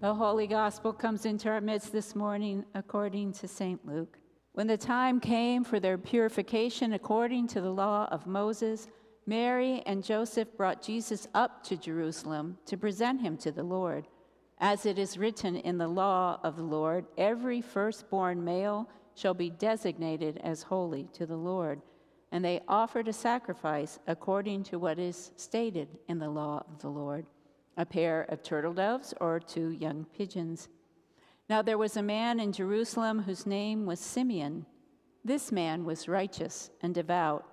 The Holy Gospel comes into our midst this morning according to St. Luke. When the time came for their purification according to the law of Moses, Mary and Joseph brought Jesus up to Jerusalem to present him to the Lord. As it is written in the law of the Lord, every firstborn male shall be designated as holy to the Lord. And they offered a sacrifice according to what is stated in the law of the Lord, a pair of turtle doves or 2 young pigeons. Now there was a man in Jerusalem whose name was Simeon. This man was righteous and devout,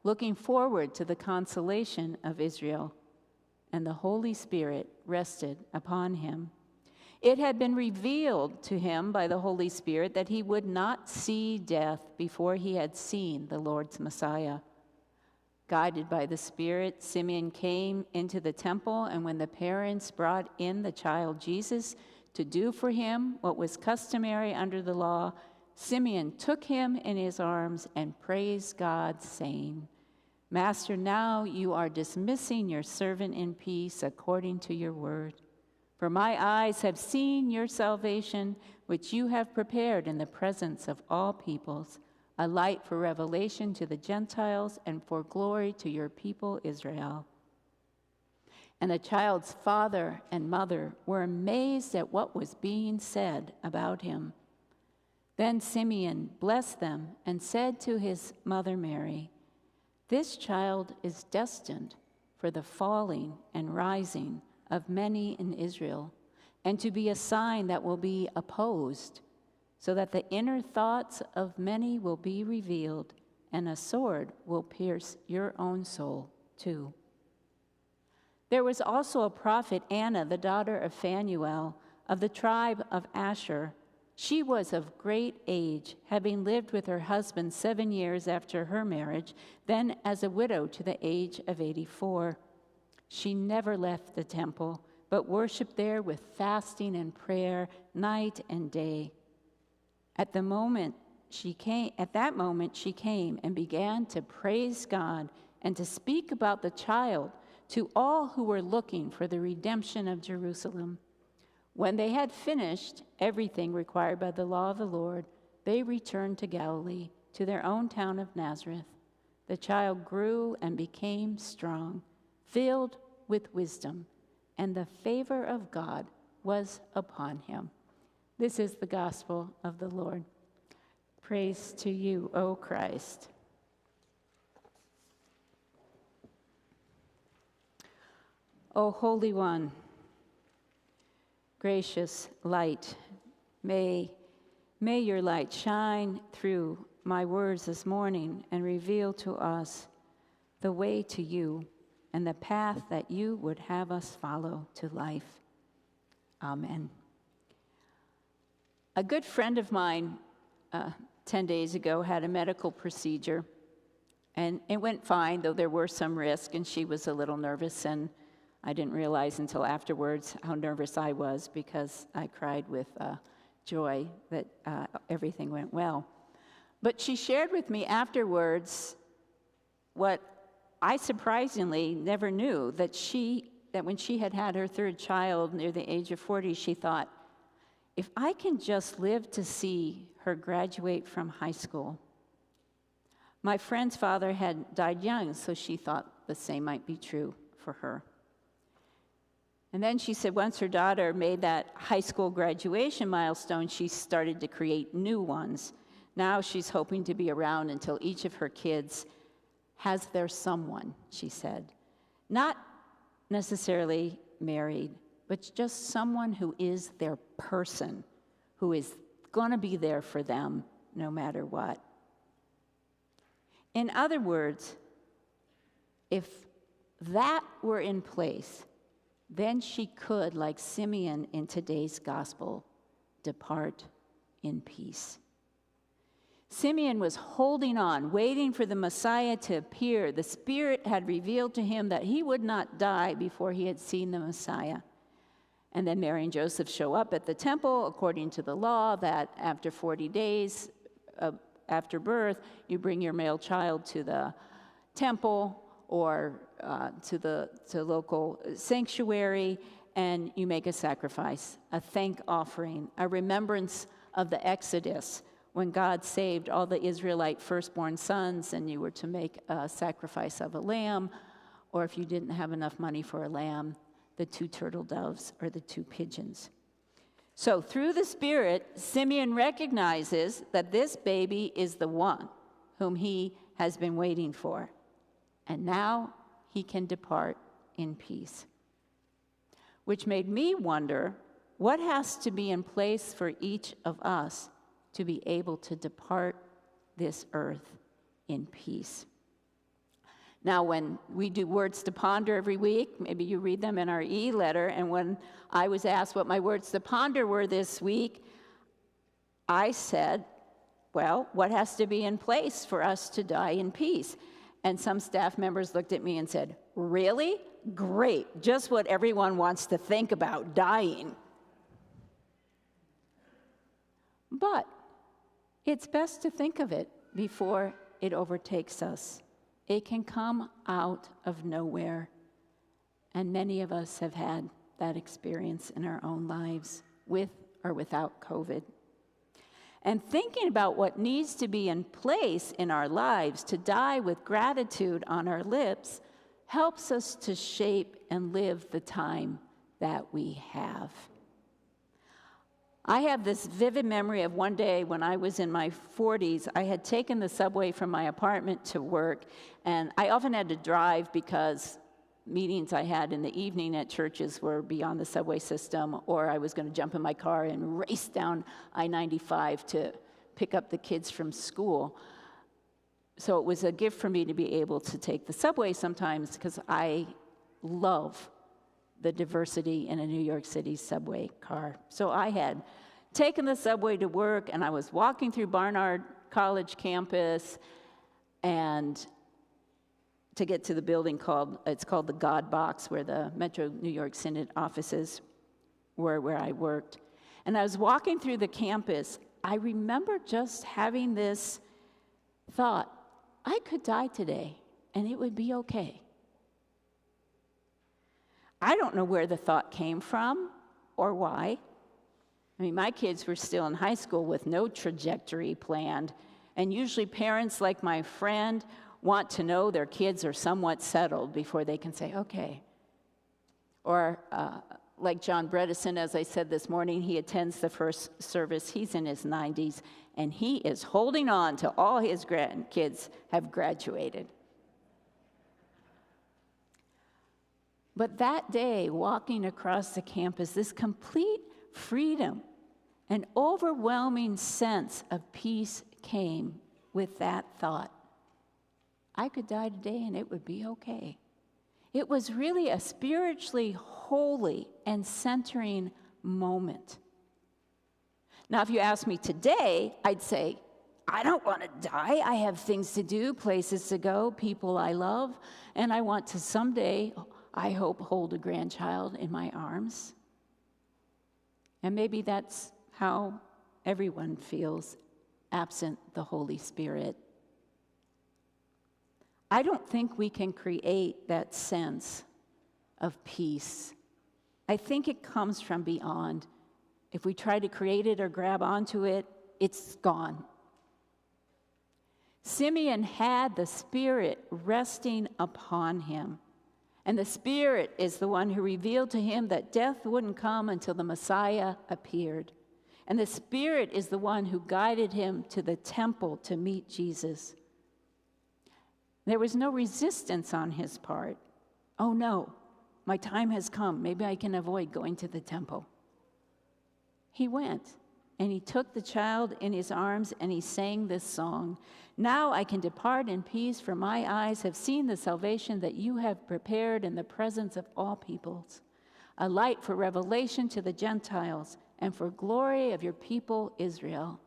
looking forward to the consolation of Israel, and the Holy Spirit rested upon him. It had been revealed to him by the Holy Spirit that he would not see death before he had seen the Lord's Messiah. Guided by the Spirit, Simeon came into the temple, and when the parents brought in the child Jesus to do for him what was customary under the law, Simeon took him in his arms and praised God, saying, "Master, now you are dismissing your servant in peace according to your word. For my eyes have seen your salvation, which you have prepared in the presence of all peoples, a light for revelation to the Gentiles and for glory to your people Israel." And the child's father and mother were amazed at what was being said about him. Then Simeon blessed them and said to his mother Mary, "This child is destined for the falling and rising of many in Israel, and to be a sign that will be opposed, so that the inner thoughts of many will be revealed, and a sword will pierce your own soul too." There was also a prophet, Anna, the daughter of Phanuel, of the tribe of Asher. She was of great age, having lived with her husband 7 years after her marriage, then as a widow to the age of 84. She never left the temple, but worshiped there with fasting and prayer night and day. At that moment she came and began to praise God and to speak about the child to all who were looking for the redemption of Jerusalem. When they had finished everything required by the law of the Lord, they returned to Galilee, to their own town of Nazareth. The child grew and became strong, filled with wisdom, and the favor of God was upon him. This is the gospel of the Lord. Praise to you, O Christ. O Holy One, gracious light, may your light shine through my words this morning and reveal to us the way to you and the path that you would have us follow to life. Amen. A good friend of mine 10 days ago had a medical procedure, and it went fine, though there were some risks, and she was a little nervous, and I didn't realize until afterwards how nervous I was, because I cried with joy that everything went well. But she shared with me afterwards what I surprisingly never knew, that when she had her third child near the age of 40, she thought, if I can just live to see her graduate from high school. My friend's father had died young, so she thought the same might be true for her. And then she said once her daughter made that high school graduation milestone, she started to create new ones. Now she's hoping to be around until each of her kids has their someone, she said. Not necessarily married, but just someone who is their person, who is going to be there for them no matter what. In other words, if that were in place, then she could, like Simeon in today's gospel, depart in peace. Simeon was holding on, waiting for the Messiah to appear. The Spirit had revealed to him that he would not die before he had seen the Messiah. And then Mary and Joseph show up at the temple according to the law that after 40 days after birth, you bring your male child to the temple or to local sanctuary, and you make a sacrifice, a thank offering, a remembrance of the Exodus, when God saved all the Israelite firstborn sons, and you were to make a sacrifice of a lamb, or if you didn't have enough money for a lamb, the 2 turtle doves or the 2 pigeons. So through the Spirit, Simeon recognizes that this baby is the one whom he has been waiting for, and now he can depart in peace. Which made me wonder, what has to be in place for each of us to be able to depart this earth in peace? Now, when we do words to ponder every week, maybe you read them in our e-letter, and when I was asked what my words to ponder were this week, I said, well, what has to be in place for us to die in peace? And some staff members looked at me and said, really? Great, just what everyone wants to think about, dying. But it's best to think of it before it overtakes us. It can come out of nowhere, and many of us have had that experience in our own lives, with or without COVID. And thinking about what needs to be in place in our lives to die with gratitude on our lips helps us to shape and live the time that we have. I have this vivid memory of one day when I was in my 40s. I had taken the subway from my apartment to work, and I often had to drive because meetings I had in the evening at churches were beyond the subway system, or I was going to jump in my car and race down I-95 to pick up the kids from school. So it was a gift for me to be able to take the subway sometimes, because I love the diversity in a New York City subway car. So I had taken the subway to work, and I was walking through Barnard College campus, and to get to the building called the God Box, where the Metro New York Synod offices were, where I worked. And I was walking through the campus. I remember just having this thought, I could die today, and it would be okay. I don't know where the thought came from or why. I mean, my kids were still in high school with no trajectory planned, and usually parents like my friend want to know their kids are somewhat settled before they can say, okay. Or like John Bredesen, as I said this morning, he attends the first service. He's in his 90s, and he is holding on to all his grandkids have graduated. But that day, walking across the campus, this complete freedom, an overwhelming sense of peace came with that thought. I could die today and it would be okay. It was really a spiritually holy and centering moment. Now, if you ask me today, I'd say, I don't want to die. I have things to do, places to go, people I love, and I want to someday, I hope, hold a grandchild in my arms. And maybe that's how everyone feels absent the Holy Spirit. I don't think we can create that sense of peace. I think it comes from beyond. If we try to create it or grab onto it, it's gone. Simeon had the Spirit resting upon him. And the Spirit is the one who revealed to him that death wouldn't come until the Messiah appeared. And the Spirit is the one who guided him to the temple to meet Jesus. There was no resistance on his part. Oh no, my time has come. Maybe I can avoid going to the temple. He went, and he took the child in his arms, and he sang this song. Now I can depart in peace, for my eyes have seen the salvation that you have prepared in the presence of all peoples, a light for revelation to the Gentiles and for glory of your people Israel.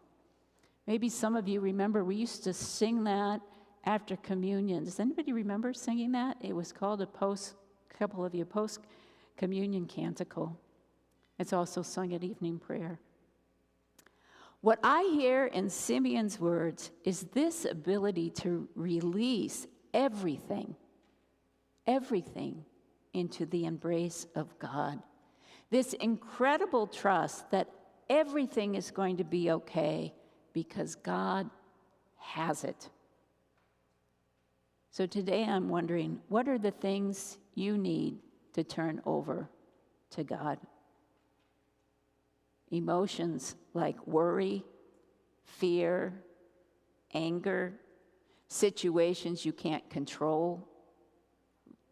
Maybe some of you remember we used to sing that after communion. Does anybody remember singing that? It was called post-communion canticle. It's also sung at evening prayer. What I hear in Simeon's words is this ability to release everything into the embrace of God. This incredible trust that everything is going to be okay because God has it. So today I'm wondering, what are the things you need to turn over to God? Emotions like worry, fear, anger, situations you can't control,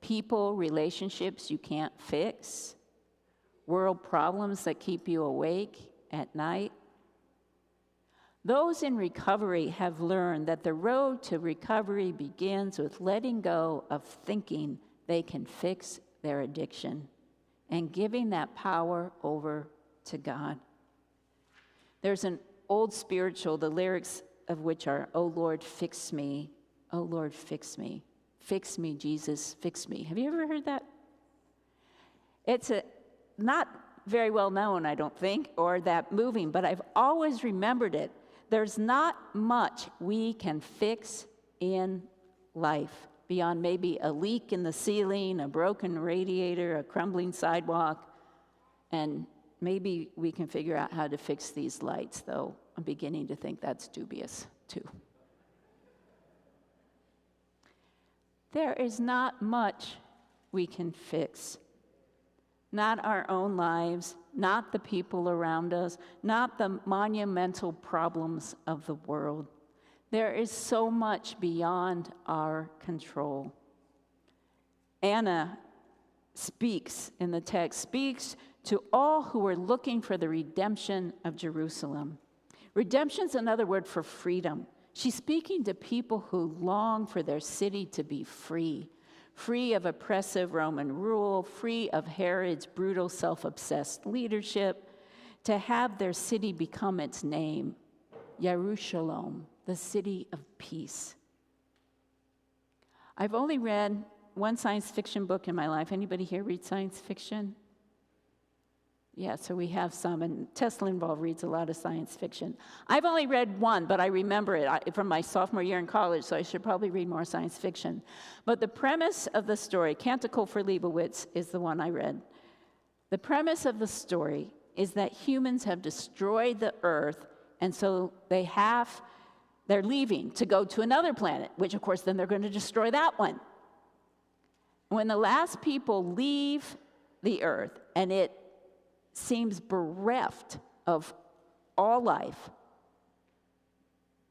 people, relationships you can't fix, world problems that keep you awake at night. Those in recovery have learned that the road to recovery begins with letting go of thinking they can fix their addiction and giving that power over to God. There's an old spiritual, the lyrics of which are, "Oh Lord, fix me. Oh Lord, fix me. Fix me, Jesus, fix me." Have you ever heard that? It's not very well known, I don't think, or that moving, but I've always remembered it. There's not much we can fix in life beyond maybe a leak in the ceiling, a broken radiator, a crumbling sidewalk, and maybe we can figure out how to fix these lights, though I'm beginning to think that's dubious, too. There is not much we can fix. Not our own lives, not the people around us, not the monumental problems of the world. There is so much beyond our control. Anna speaks in the text, speaks to all who are looking for the redemption of Jerusalem. Redemption is another word for freedom. She's speaking to people who long for their city to be free, free of oppressive Roman rule, free of Herod's brutal, self-obsessed leadership, to have their city become its name, Yerushalayim, the city of peace. I've only read one science fiction book in my life. Anybody here read science fiction? Yeah, so we have some, and Tesla involved reads a lot of science fiction. I've only read one, but I remember it from my sophomore year in college, so I should probably read more science fiction. But the premise of the story, Canticle for Leibowitz is the one I read. The premise of the story is that humans have destroyed the earth, and so they're leaving to go to another planet, which of course then they're going to destroy that one. When the last people leave the earth, and it seems bereft of all life,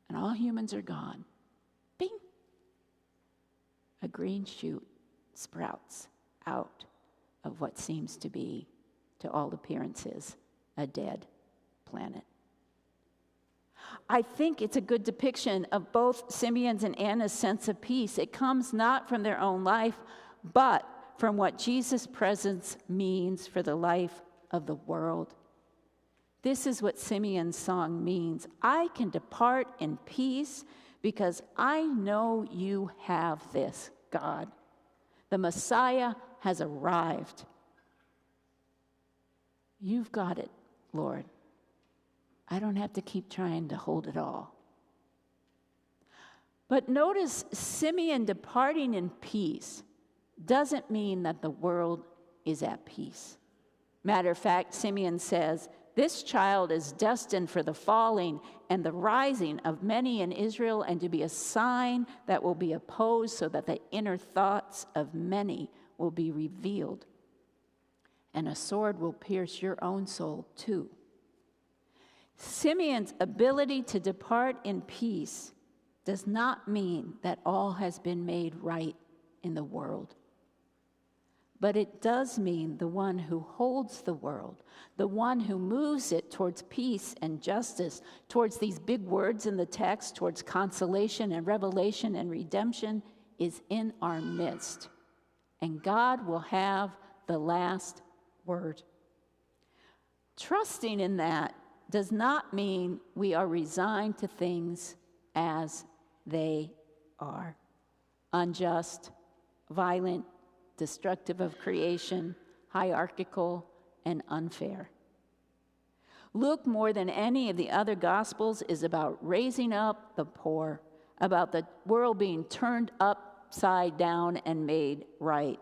and all humans are gone, bing, a green shoot sprouts out of what seems to be, to all appearances, a dead planet. I think it's a good depiction of both Simeon's and Anna's sense of peace. It comes not from their own life, but from what Jesus' presence means for the life of the world. This is what Simeon's song means. I can depart in peace because I know you have this, God. The Messiah has arrived. You've got it, Lord. I don't have to keep trying to hold it all. But notice Simeon departing in peace doesn't mean that the world is at peace. Matter of fact, Simeon says, this child is destined for the falling and the rising of many in Israel, and to be a sign that will be opposed, so that the inner thoughts of many will be revealed. And a sword will pierce your own soul too. Simeon's ability to depart in peace does not mean that all has been made right in the world. But it does mean the one who holds the world, the one who moves it towards peace and justice, towards these big words in the text, towards consolation and revelation and redemption, is in our midst. And God will have the last word. Trusting in that does not mean we are resigned to things as they are. Unjust, violent, destructive of creation, hierarchical, and unfair. Luke, more than any of the other Gospels, is about raising up the poor, about the world being turned upside down and made right.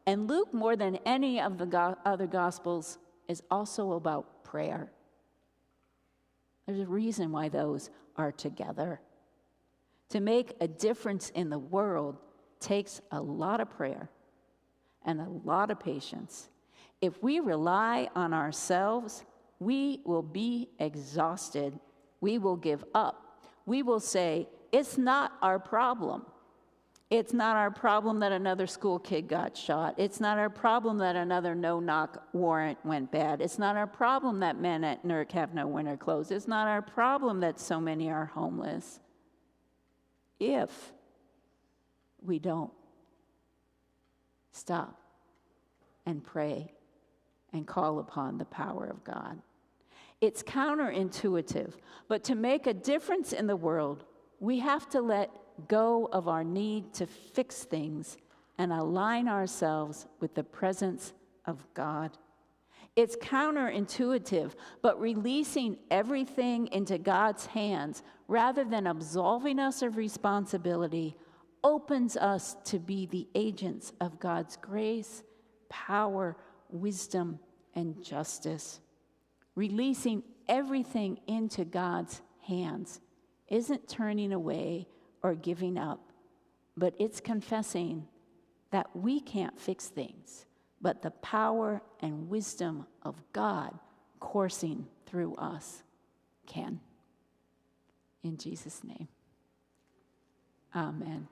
And Luke, more than any of the other Gospels, is also about prayer. There's a reason why those are together. To make a difference in the world takes a lot of prayer and a lot of patience. If we rely on ourselves, we will be exhausted. We will give up. We will say, it's not our problem. It's not our problem that another school kid got shot. It's not our problem that another no-knock warrant went bad. It's not our problem that men at NERC have no winter clothes. It's not our problem that so many are homeless. If we don't stop and pray and call upon the power of God. It's counterintuitive, but to make a difference in the world, we have to let go of our need to fix things and align ourselves with the presence of God. It's counterintuitive, but releasing everything into God's hands rather than absolving us of responsibility opens us to be the agents of God's grace, power, wisdom, and justice. Releasing everything into God's hands isn't turning away or giving up, but it's confessing that we can't fix things, but the power and wisdom of God coursing through us can. In Jesus' name, amen.